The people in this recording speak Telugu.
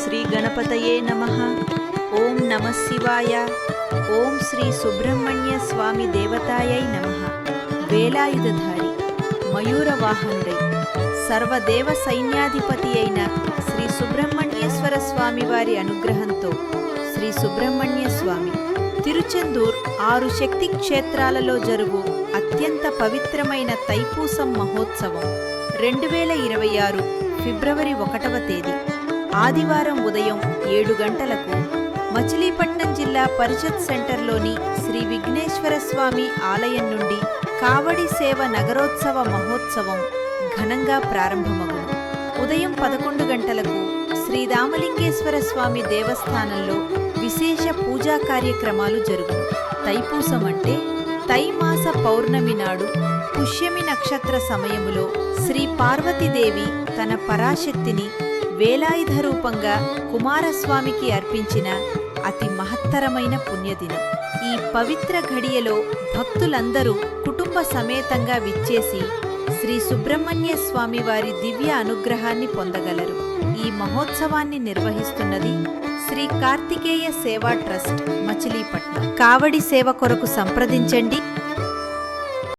శ్రీ గణపతయే నమః. ఓం నమః శివాయ. ఓం శ్రీ సుబ్రహ్మణ్య స్వామి దేవతాయై నమః. వేలాయుధధారి, మయూరవాహనుడై, సర్వదేవ సైన్యాధిపతి అయిన శ్రీ సుబ్రహ్మణ్యేశ్వర స్వామి వారి అనుగ్రహంతో శ్రీ సుబ్రహ్మణ్య స్వామి తిరుచెందూర్ 6 శక్తి క్షేత్రాలలో జరుగు అత్యంత పవిత్రమైన తైపూసం మహోత్సవం 2026 ఫిబ్రవరి 1వ తేదీ ఆదివారం ఉదయం 7 గంటలకు మచిలీపట్నం జిల్లా పరిషత్ సెంటర్లోని శ్రీ విఘ్నేశ్వర స్వామి ఆలయం నుండి కావడి సేవ నగరోత్సవ మహోత్సవం ఘనంగా ప్రారంభమగును. ఉదయం 11 గంటలకు శ్రీ రామలింగేశ్వర స్వామి దేవస్థానంలో విశేష పూజా కార్యక్రమాలు జరుగును. తైపూసం అంటే తైమాస పౌర్ణమి నాడు పుష్యమి నక్షత్ర సమయములో శ్రీ పార్వతీదేవి తన పరాశక్తిని వేలాయుధ రూపంగా కుమారస్వామికి అర్పించిన అతి మహత్తరమైన పుణ్యదినం. ఈ పవిత్ర ఘడియలో భక్తులందరూ కుటుంబ సమేతంగా విచ్చేసి శ్రీ సుబ్రహ్మణ్య స్వామి వారి దివ్య అనుగ్రహాన్ని పొందగలరు. ఈ మహోత్సవాన్ని నిర్వహిస్తున్నది శ్రీ కార్తికేయ సేవా ట్రస్ట్, మచిలీపట్నం. కావడి సేవ కొరకు సంప్రదించండి